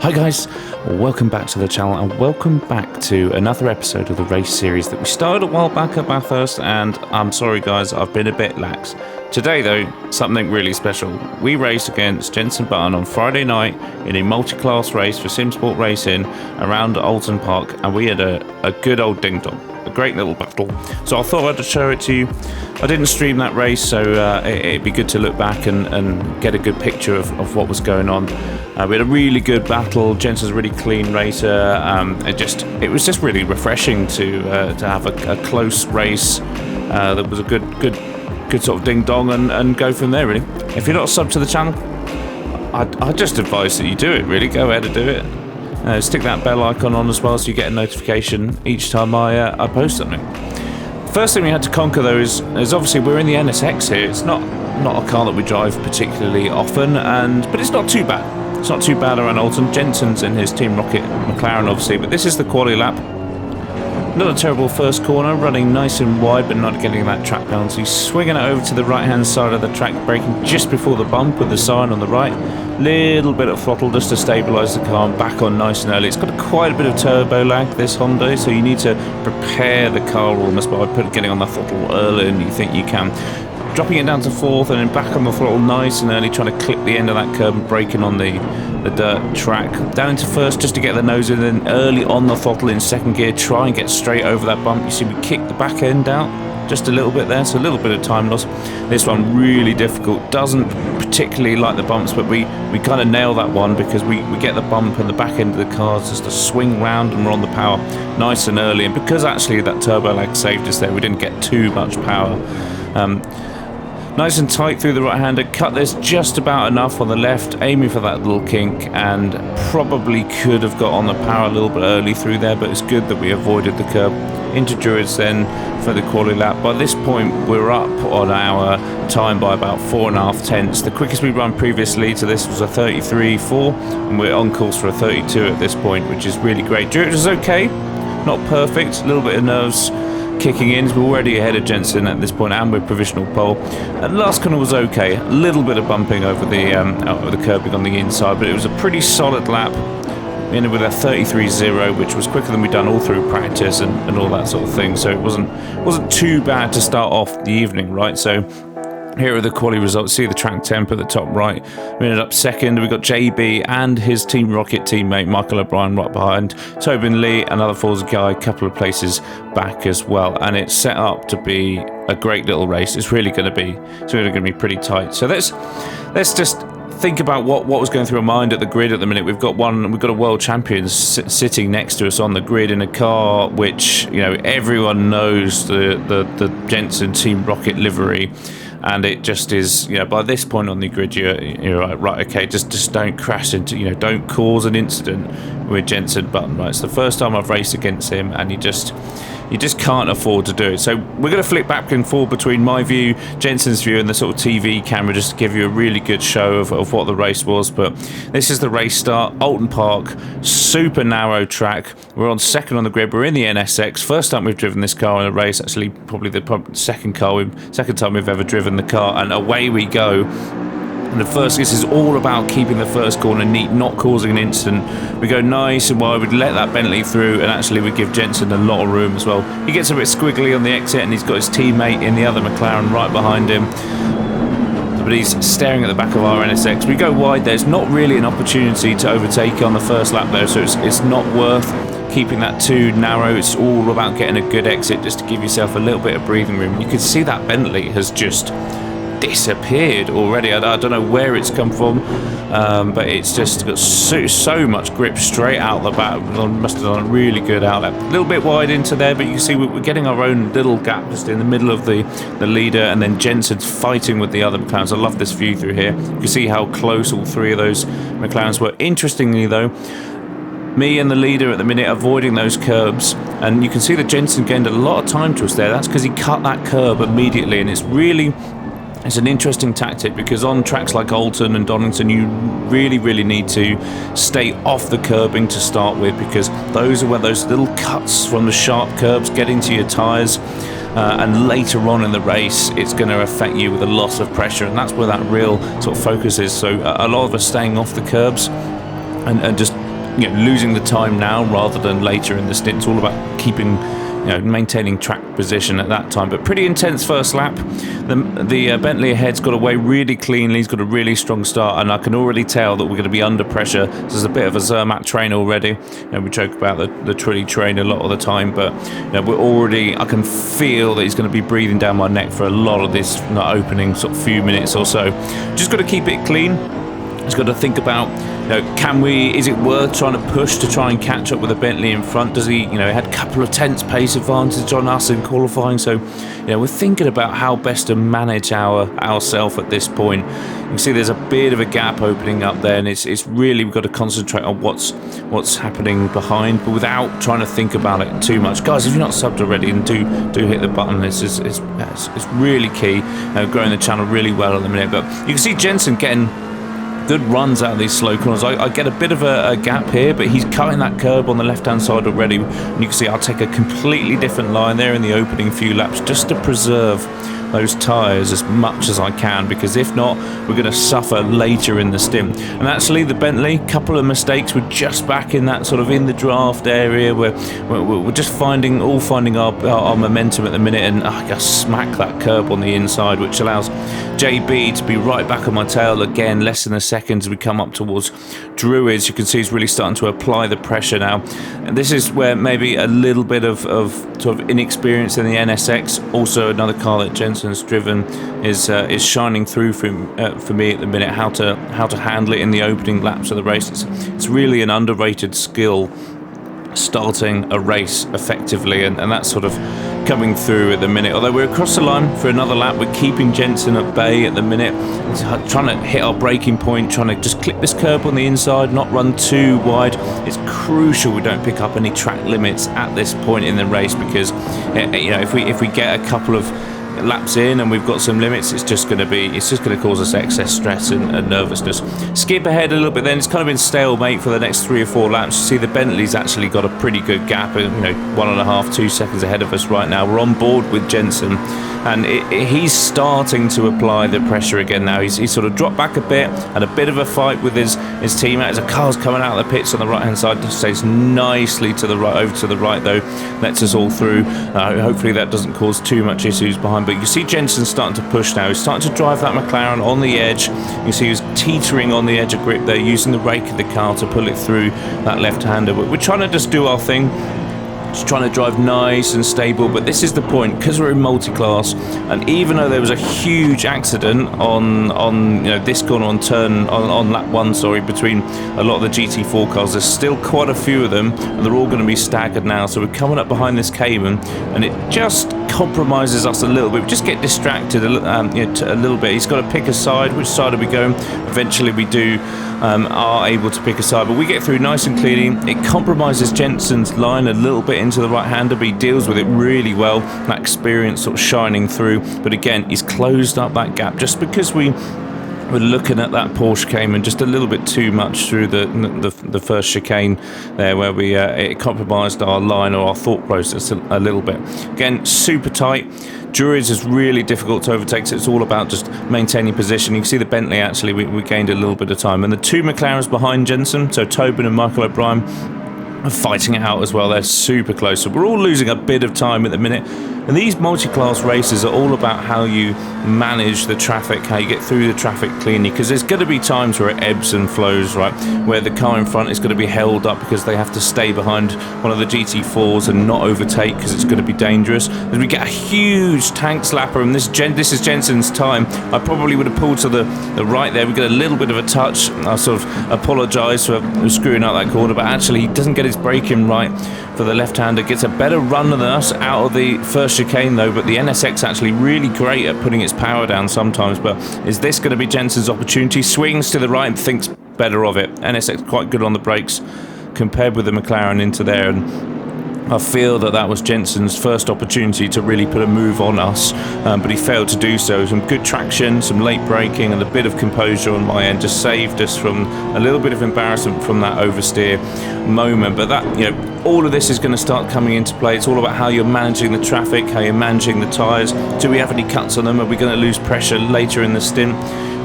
Hi guys, welcome back to the channel and welcome back to another episode of the race series that we started a while back at Bathurst, and I'm sorry guys, I've been a bit lax. Today though, something really special. We raced against Jenson Button on Friday night in a multi-class race for Simsport Racing around Oulton Park, and we had a good old ding-dong. A great little battle. So I thought I'd show it to you. I didn't stream that race, so it'd be good to look back and get a good picture of what was going on. We had a really good battle. Jenson's a really clean racer. It was just really refreshing to have a close race that was a good sort of ding dong and go from there. Really, if you're not subbed to the channel, I'd just advise that you do it. Really, go ahead and do it. Stick that bell icon on as well so you get a notification each time I post something. First thing we had to conquer though is obviously we're in the NSX here. It's not a car that we drive particularly often, but it's not too bad. It's not too bad around Oulton. Jenson's in his Team Rocket McLaren obviously, but this is the quali lap. Not a terrible first corner, running nice and wide but not getting that track penalty. Swinging it over to the right hand side of the track, braking just before the bump with the sign on the right. Little bit of throttle just to stabilise the car and back on nice and early. It's got quite a bit of turbo lag, this Honda, so you need to prepare the car almost by getting on the throttle earlier than you think you can. Dropping it down to fourth and then back on the throttle nice and early, trying to clip the end of that curb and braking on the dirt track. Down into first just to get the nose in, then early on the throttle in second gear, try and get straight over that bump. You see we kicked the back end out just a little bit there, so a little bit of time loss. This one really difficult, doesn't particularly like the bumps, but we kind of nail that one because we get the bump and the back end of the car just to swing round and we're on the power nice and early, and because actually that turbo lag saved us there, we didn't get too much power. Nice and tight through the right-hander, cut this just about enough on the left, aiming for that little kink, and probably could have got on the power a little bit early through there, but it's good that we avoided the curb. Into Druids then for the quali lap. By this point we're up on our time by about 4.5 tenths. The quickest we've run previously to this was a 33.4 and we're on course for a 32 at this point, which is really great. Druids is okay, not perfect, a little bit of nerves kicking in. We're already ahead of Jenson at this point and we're provisional pole. The last corner was okay, a little bit of bumping over the curbing on the inside, but it was a pretty solid lap. We ended with a 33.0, which was quicker than we'd done all through practice and all that sort of thing, so it wasn't too bad to start off the evening, right? So here are the quali results. See the track temp at the top right. We ended up second. We got JB and his Team Rocket teammate Michael O'Brien right behind. Tobin Lee, another Forza guy, a couple of places back as well. And it's set up to be a great little race. It's really going to be pretty tight. So let's just think about what was going through our mind at the grid at the minute. We've got a world champion sitting next to us on the grid in a car which, you know, everyone knows the Jenson Team Rocket livery. And it just is, you know, by this point on the grid, you're right, okay, just don't crash into, you know, don't cause an incident with Jenson Button, right? It's the first time I've raced against him, and you just can't afford to do it. So we're going to flick back and forth between my view, Jenson's view, and the sort of TV camera just to give you a really good show of what the race was. But this is the race start, Oulton Park, super narrow track. We're on second on the grid. We're in the NSX. First time we've driven this car in a race, actually probably the second time we've ever driven the car, and away we go. And this is all about keeping the first corner neat, not causing an incident. We go nice and wide, we'd let that Bentley through, and actually we give Jenson a lot of room as well. He gets a bit squiggly on the exit, and he's got his teammate in the other McLaren right behind him. But he's staring at the back of our NSX. We go wide, there's not really an opportunity to overtake on the first lap though, so it's not worth keeping that too narrow. It's all about getting a good exit just to give yourself a little bit of breathing room. You can see that Bentley has just disappeared already. I don't know where it's come from, but it's just got so much grip straight out the back. Must have done a really good outlet. A little bit wide into there, but you can see we're getting our own little gap just in the middle of the leader, and then Jenson's fighting with the other McLarens. I love this view through here. You can see how close all three of those McLarens were. Interestingly though, me and the leader at the minute avoiding those curbs, and you can see that Jenson gained a lot of time to us there. That's because he cut that curb immediately, and it's an interesting tactic because on tracks like Oulton and Donington, you really need to stay off the curbing to start with, because those are where those little cuts from the sharp curbs get into your tyres, and later on in the race it's going to affect you with a loss of pressure, and that's where that real sort of focus is. So a lot of us staying off the curbs and just losing the time now rather than later in the stint. It's all about keeping, maintaining track position at that time. But pretty intense first lap. The Bentley ahead's got away really cleanly. He's got a really strong start, and I can already tell that we're going to be under pressure. There's a bit of a Zermatt train already. We joke about the Trilly train a lot of the time, but I can feel that he's going to be breathing down my neck for a lot of this opening sort of few minutes or so. Just got to keep it clean. He's got to think about, is it worth trying to push to try and catch up with a Bentley in front? Does he, had a couple of tenths pace advantage on us in qualifying. So, we're thinking about how best to manage ourselves at this point. You can see there's a bit of a gap opening up there, and it's really, we've got to concentrate on what's happening behind, but without trying to think about it too much. Guys, if you're not subbed already, and do hit the button. It's really key. Growing the channel really well at the minute. But you can see Jenson getting good runs out of these slow corners. I get a bit of a gap here, but he's cutting that curb on the left-hand side already. And you can see I'll take a completely different line there in the opening few laps just to preserve those tyres as much as I can, because if not, we're going to suffer later in the stint. And actually, the Bentley, couple of mistakes. We're just back in that sort of in the draft area where we're just finding our momentum at the minute, and I just smack that curb on the inside, which allows JB to be right back on my tail again, less than a second as we come up towards Druids. You can see he's really starting to apply the pressure now, and this is where maybe a little bit of sort of inexperience in the NSX, also another car that Jenson's driven, is shining through for me at the minute, how to handle it in the opening laps of the race. It's really an underrated skill, starting a race effectively, and that's sort of coming through at the minute. Although we're across the line for another lap, we're keeping Jenson at bay at the minute, trying to hit our braking point, trying to just clip this curb on the inside, not run too wide. It's crucial we don't pick up any track limits at this point in the race, because if we get a couple of laps in and we've got some limits, it's just going to cause us excess stress and nervousness. Skip ahead a little bit, then it's kind of been stalemate for the next 3 or 4 laps. You see the Bentley's actually got a pretty good gap, 1.5, 2 seconds ahead of us right now. We're on board with Jenson, and he's starting to apply the pressure again now. He's sort of dropped back a bit, and a bit of a fight with his teammate as a car's coming out of the pits on the right hand side. Just stays nicely to the right, over to the right though, lets us all through. Hopefully that doesn't cause too much issues behind. But you see Jenson starting to push now. He's starting to drive that McLaren on the edge. You see he's teetering on the edge of grip there, using the rake of the car to pull it through that left-hander. We're trying to just do our thing, just trying to drive nice and stable. But this is the point, because we're in multi-class, and even though there was a huge accident on this corner on lap 1, between a lot of the GT4 cars, there's still quite a few of them, and they're all going to be staggered now. So we're coming up behind this Cayman, and it just compromises us a little bit. We just get distracted a little bit. He's got to pick a side. Which side are we going? Eventually we are able to pick a side, but we get through nice and cleanly. It compromises Jenson's line a little bit into the right-hander, but he deals with it really well. That experience sort of shining through. But again, he's closed up that gap just because we're looking at that Porsche Cayman just a little bit too much through the first chicane there, where it compromised our line or our thought process a little bit. Again, super tight. Druids is really difficult to overtake, so it's all about just maintaining position. You can see the Bentley, actually, we gained a little bit of time. And the 2 McLarens behind Jenson, so Tobin and Michael O'Brien, are fighting it out as well. They're super close. So we're all losing a bit of time at the minute. And these multi-class races are all about how you manage the traffic, how you get through the traffic cleanly, because there's going to be times where it ebbs and flows, right, where the car in front is going to be held up because they have to stay behind one of the GT4s and not overtake because it's going to be dangerous. As we get a huge tank slapper, and this is Jenson's time. I probably would have pulled to the right there. We get a little bit of a touch. I sort of apologise for screwing up that corner, but actually he doesn't get his braking right for the left-hander. Gets a better run than us out of the first chicane though, but the NSX actually really great at putting its power down sometimes. But is this going to be Jenson's opportunity? Swings to the right and thinks better of it. NSX quite good on the brakes compared with the McLaren into there, and I feel that was Jenson's first opportunity to really put a move on us, but he failed to do so. Some good traction, some late braking, and a bit of composure on my end just saved us from a little bit of embarrassment from that oversteer moment. But that, all of this is going to start coming into play. It's all about how you're managing the traffic, how you're managing the tyres. Do we have any cuts on them? Are we going to lose pressure later in the stint?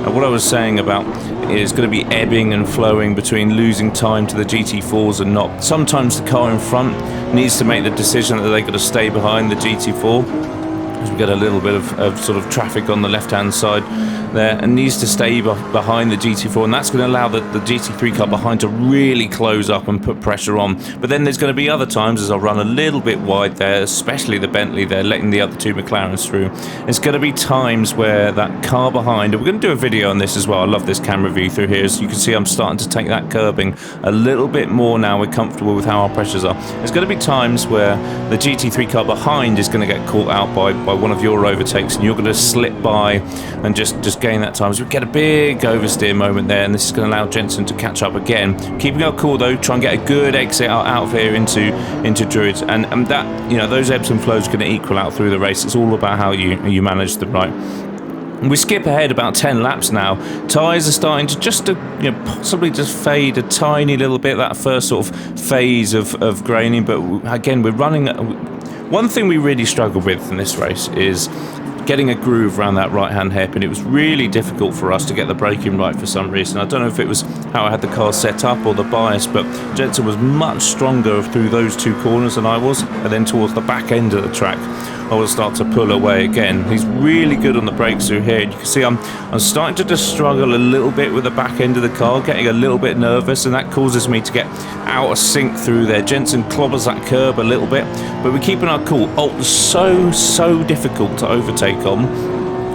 And what I was saying about is going to be ebbing and flowing between losing time to the GT4s and not. Sometimes the car in front needs to make the decision that they've got to stay behind the GT4. We get a little bit of sort of traffic on the left-hand side there, and needs to stay behind the GT4, and that's going to allow the GT3 car behind to really close up and put pressure on. But then there's going to be other times as I'll run a little bit wide there, especially the Bentley there, letting the other two McLarens through. There's going to be times where that car behind, and we're going to do a video on this as well. I love this camera view through here. As you can see, I'm starting to take that curbing a little bit more now. We're comfortable with how our pressures are. There's going to be times where the GT3 car behind is going to get caught out by one of your overtakes, and you're going to slip by and just gain that time. So we get a big oversteer moment there, and this is going to allow Jenson to catch up again. Keeping our cool though, try and get a good exit out of here into Druids, and that, you know, those ebbs and flows are going to equal out through the race. It's all about how you manage them right. We skip ahead about 10 laps now. Tyres are starting to just possibly just fade a tiny little bit, that first sort of phase of graining, but again, we're running. One thing we really struggled with in this race is getting a groove around that right-hand hairpin. It was really difficult for us to get the braking right for some reason. I don't know if it was how I had the car set up or the bias, but Jenson was much stronger through those two corners than I was, and then towards the back end of the track I will start to pull away again. He's really good on the brakes through here. You can see I'm starting to just struggle a little bit with the back end of the car, getting a little bit nervous, and that causes me to get out of sync through there. Jenson clobbers that curb a little bit, but we're keeping our cool. Oulton's so difficult to overtake on.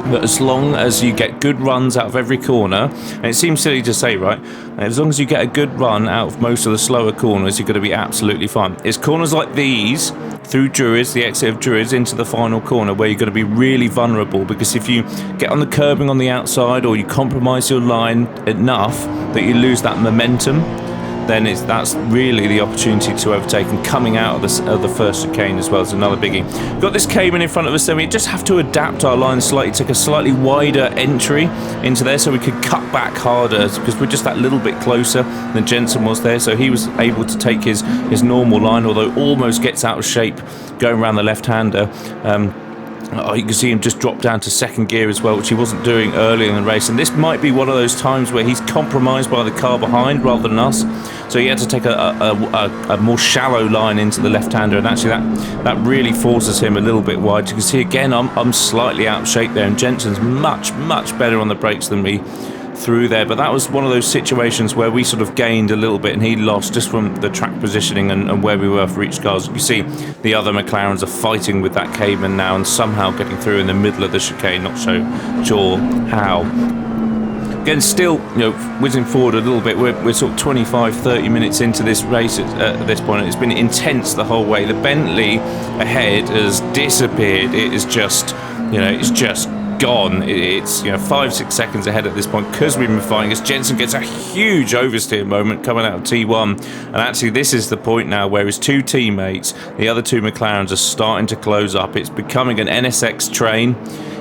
But as long as you get good runs out of every corner, and it seems silly to say, right? As long as you get a good run out of most of the slower corners, you're going to be absolutely fine. It's corners like these, through Druids, the exit of Druids, into the final corner, where you're going to be really vulnerable, because if you get on the curbing on the outside, or you compromise your line enough that you lose that momentum, then that's really the opportunity to overtake. And coming out of the first chicane as well is another biggie. We've got this Cayman in front of us, then we just have to adapt our line slightly, take a slightly wider entry into there so we could cut back harder, because we're just that little bit closer than Jenson was there, so he was able to take his normal line, although almost gets out of shape going around the left-hander. You can see him just drop down to second gear as well, which he wasn't doing earlier in the race. And this might be one of those times where he's compromised by the car behind rather than us. So he had to take a more shallow line into the left-hander, and actually that really forces him a little bit wide. You can see again, I'm slightly out of shape there, and Jenson's much better on the brakes than me through there. But that was one of those situations where we sort of gained a little bit and he lost, just from the track positioning and where we were for each car. You see the other McLarens are fighting with that Cayman now and somehow getting through in the middle of the chicane, not so sure how. Again, still, whizzing forward a little bit. We're sort of 25-30 minutes into this race at this point. It's been intense the whole way. The Bentley ahead has disappeared. It is just, it's just gone. It's 5-6 seconds ahead at this point, because we've been fighting, as Jenson gets a huge oversteer moment coming out of T1. And actually this is the point now where his two teammates, the other two McLarens, are starting to close up. It's becoming an NSX train.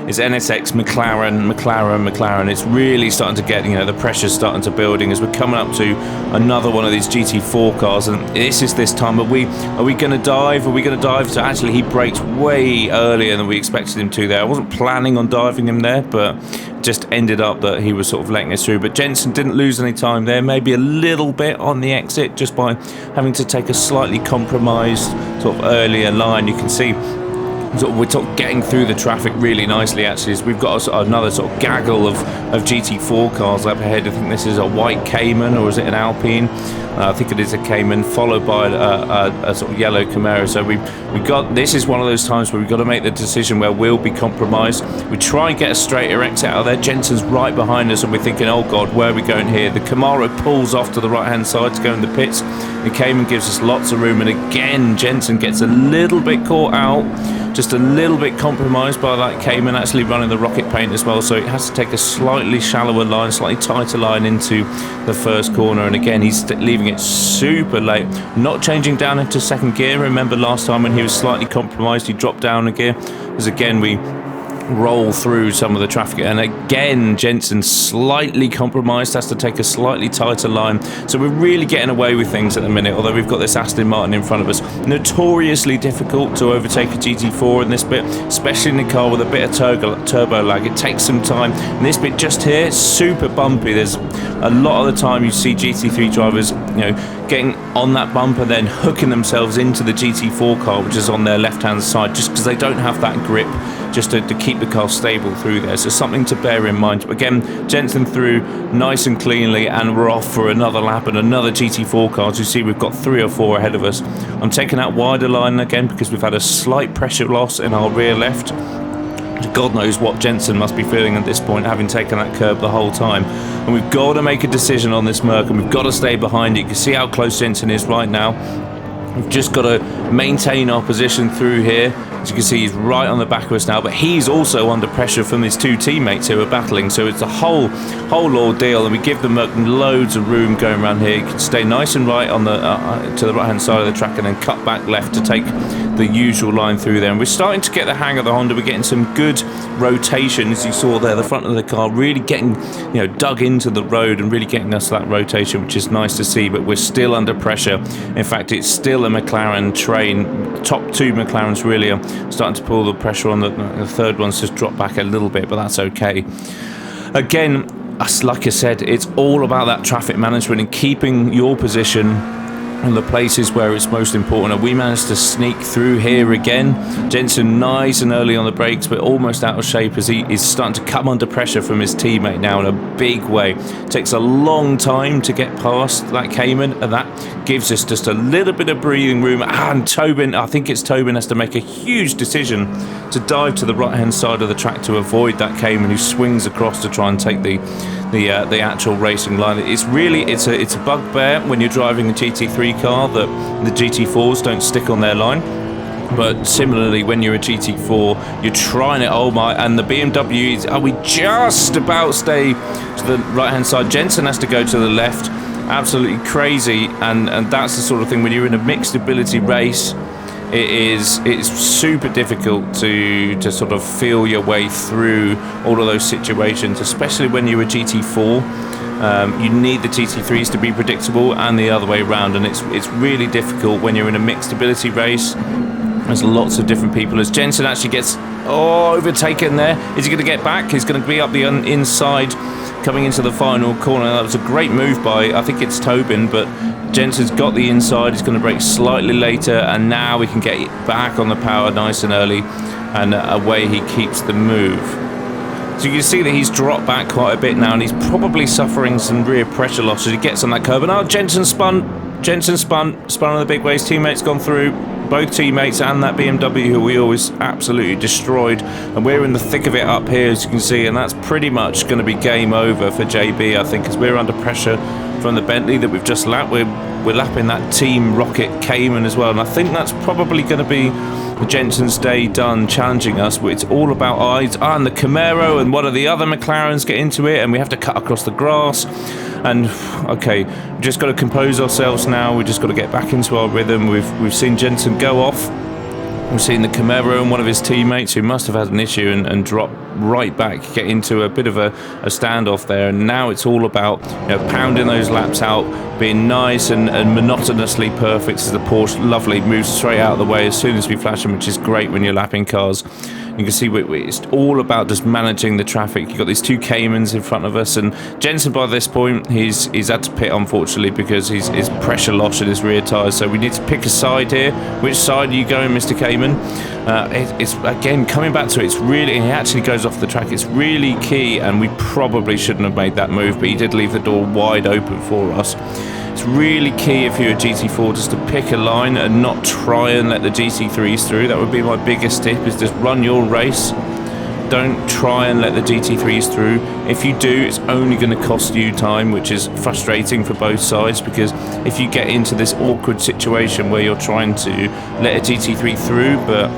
It's NSX, McLaren. It's really starting to get, the pressure's starting to building as we're coming up to another one of these GT4 cars, and this time, are we going to dive? Are we going to dive? So actually he brakes way earlier than we expected him to there. I wasn't planning on diving him there, but just ended up that he was sort of letting us through. But Jenson didn't lose any time there, maybe a little bit on the exit, just by having to take a slightly compromised sort of earlier line. You can see we're sort of getting through the traffic really nicely, actually, as we've got another sort of gaggle of GT4 cars up ahead. I think this is a white Cayman, or is it an Alpine? I think it is a Cayman, followed by a sort of yellow Camaro. So this is one of those times where we've got to make the decision where we'll be compromised. We try and get a straighter exit out of there. Jenson's right behind us, and we're thinking, oh God, where are we going here? The Camaro pulls off to the right-hand side to go in the pits. The Cayman gives us lots of room, and again, Jenson gets a little bit caught out, just a little bit compromised by that Cayman, actually running the rocket paint as well, so it has to take a slightly shallower line, slightly tighter line into the first corner. And again, he's leaving it super late, not changing down into second gear. Remember last time when he was slightly compromised, he dropped down a gear, as again we roll through some of the traffic, and again Jenson slightly compromised, has to take a slightly tighter line, so we're really getting away with things at the minute, although we've got this Aston Martin in front of us. Notoriously difficult to overtake a GT4 in this bit, especially in a car with a bit of turbo lag. It takes some time, and this bit just here, super bumpy. There's a lot of the time you see GT3 drivers, getting on that bumper, then hooking themselves into the GT4 car, which is on their left hand side, just because they don't have that grip just to keep the car stable through there. So something to bear in mind. But again, Jenson through nice and cleanly, and we're off for another lap and another GT4 car. As you see, we've got 3 or 4 ahead of us. I'm taking that wider line again because we've had a slight pressure loss in our rear left. God knows what Jenson must be feeling at this point, having taken that curb the whole time. And we've got to make a decision on this Merc, and we've got to stay behind it. You can see how close Jenson is right now. We've just got to maintain our position through here. As you can see, he's right on the back of us now, but he's also under pressure from his 2 teammates who are battling, so it's a whole ordeal, and we give them loads of room going around here. You can stay nice and right on the to the right hand side of the track, and then cut back left to take the usual line through there. And we're starting to get the hang of the Honda. We're getting some good rotation, as you saw there. The front of the car really getting dug into the road and really getting us that rotation, which is nice to see, but we're still under pressure. In fact, it's still a McLaren train. Top 2 McLarens really are starting to pull the pressure on. The third one's just dropped back a little bit, but that's okay. Again, like I said, it's all about that traffic management and keeping your position in the places where it's most important. And we managed to sneak through here again. Jenson nice and early on the brakes, but almost out of shape as he is starting to come under pressure from his teammate now in a big way. It takes a long time to get past that Cayman, and that gives us just a little bit of breathing room. And Tobin, I think it's Tobin, has to make a huge decision to dive to the right hand side of the track to avoid that Cayman, who swings across to try and take the actual racing line. It's a bugbear when you're driving a GT3 car that the GT4s don't stick on their line. But similarly, when you're a GT4, you're trying it. Oh my! And the BMWs, we just about stay to the right hand side. Jenson has to go to the left. Absolutely crazy, and that's the sort of thing when you're in a mixed ability race. It's super difficult to sort of feel your way through all of those situations, especially when you're a GT4. You need the GT3s to be predictable and the other way around, and it's really difficult when you're in a mixed ability race. There's lots of different people. As Jenson actually gets overtaken there, is he going to get back? He's going to be up the inside coming into the final corner. That was a great move by, I think it's Tobin, but Jenson's got the inside. He's going to brake slightly later, and now we can get back on the power nice and early, and away he keeps the move. So you can see that he's dropped back quite a bit now, and he's probably suffering some rear pressure loss as he gets on that curb. And Jenson spun on the big ways. Teammates gone through, both teammates and that BMW who we always absolutely destroyed, and we're in the thick of it up here, as you can see, and that's pretty much going to be game over for JB, I think, as we're under pressure from the Bentley that we've just lapped. We're lapping that Team Rocket Cayman as well, and I think that's probably going to be Jenson's day done, challenging us. It's all about eyes, and the Camaro and one of the other McLarens get into it, and we have to cut across the grass. And okay, we've just got to compose ourselves now. We've just got to get back into our rhythm. We've seen Jenson go off. We've seen the Camaro and one of his teammates who must have had an issue and drop right back, get into a bit of a standoff there. And now it's all about pounding those laps out, being nice and monotonously perfect as the Porsche lovely moves straight out of the way as soon as we flash them, which is great when you're lapping cars. You can see it's all about just managing the traffic. You've got these 2 Caymans in front of us, and Jenson by this point he's had to pit, unfortunately, because he's pressure loss in his rear tyres. So we need to pick a side here. Which side are you going, Mr. Cayman? It's again coming back to it. It's really, he actually goes off the track. It's really key, and we probably shouldn't have made that move, but he did leave the door wide open for us. It's really key if you're a GT4 just to pick a line and not try and let the GT3s through. That would be my biggest tip, is just run your race. Don't try and let the GT3s through. If you do, it's only going to cost you time, which is frustrating for both sides, because if you get into this awkward situation where you're trying to let a GT3 through, but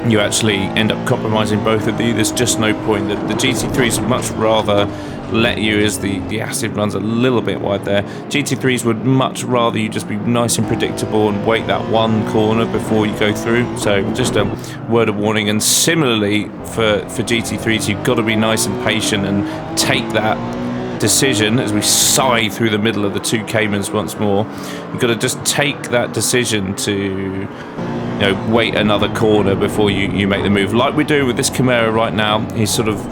you actually end up compromising both of you, there's just no point. The GT3s would much rather let you as the acid runs a little bit wide there. GT3s would much rather you just be nice and predictable and wait that one corner before you go through. So just a word of warning. And similarly for GT3s, you've got to be nice and patient and take that decision as we sigh through the middle of the two Caymans once more. You've got to just take that decision to wait another corner before you make the move, like we do with this Chimera right now. He's sort of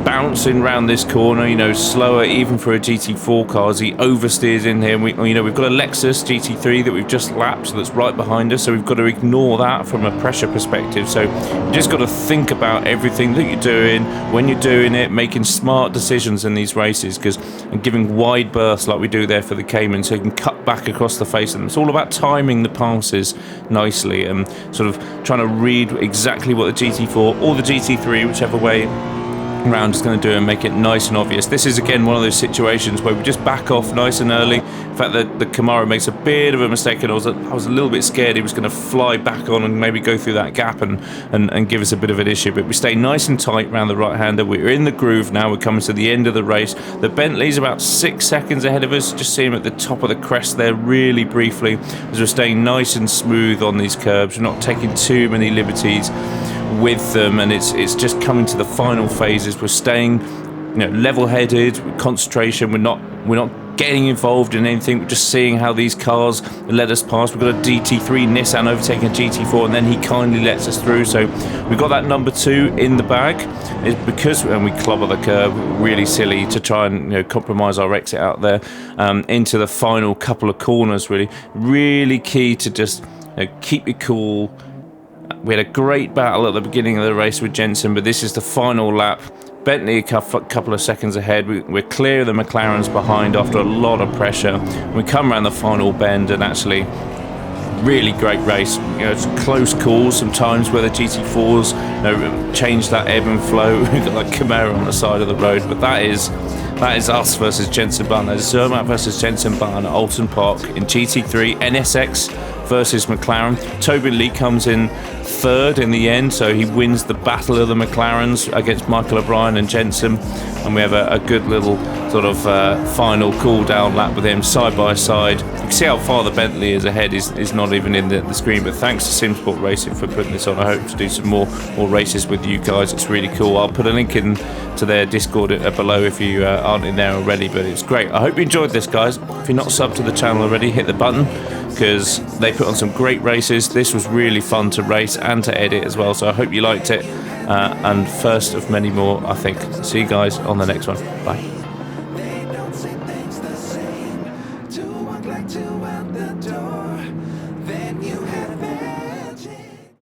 bouncing around this corner, slower even for a GT4 car as he oversteers in here. We've got a Lexus GT3 that we've just lapped that's right behind us, so we've got to ignore that from a pressure perspective. So you just got to think about everything that you're doing when you're doing it, making smart decisions in these races, and giving wide bursts like we do there for the Cayman, so you can cut back across the face of them. It's all about timing the passes nicely and sort of trying to read exactly what the GT4 or the GT3, whichever way round, is going to do and make it nice and obvious. This is again one of those situations where we just back off nice and early. In fact, the Camaro makes a bit of a mistake, and I was a little bit scared he was going to fly back on and maybe go through that gap and give us a bit of an issue. But we stay nice and tight around the right-hander. We're in the groove now. We're coming to the end of the race. The Bentley's about 6 seconds ahead of us. Just see him at the top of the crest there really briefly, as we're staying nice and smooth on these curbs. We're not taking too many liberties with them, and it's just coming to the final phases. We're staying level-headed, with concentration. We're not getting involved in anything. We're just seeing how these cars let us pass. We've got a DT3 Nissan overtaking a GT4, and then he kindly lets us through. So we've got that number 2 in the bag. It's because when we clobber the curb, really silly to try and compromise our exit out there into the final couple of corners. Really key to just keep it cool. We had a great battle at the beginning of the race with Jenson, but this is the final lap. Bentley a couple of seconds ahead. We're clear of the McLarens behind after a lot of pressure. We come around the final bend, and actually really great race. It's close calls sometimes where the GT4s change that ebb and flow. We've got like Chimera on the side of the road, but that is us versus Jenson Button. That's Zermatt versus Jenson Button at Oulton Park in GT3 NSX versus McLaren. Tobin Lee comes in third in the end, so he wins the battle of the McLarens against Michael O'Brien and Jenson, and we have a good little sort of final cool down lap with him side by side. You can see how far the Bentley is ahead is not even in the screen, but thanks to Simsport Racing for putting this on. I hope to do some more races with you guys. It's really cool. I'll put a link in to their Discord below if you aren't in there already, but it's great. I hope you enjoyed this, guys. If you're not subbed to the channel already, hit the button, because they put on some great races. This was really fun to race and to edit as well, so I hope you liked it, and first of many more, I think. See you guys on the next one. Bye.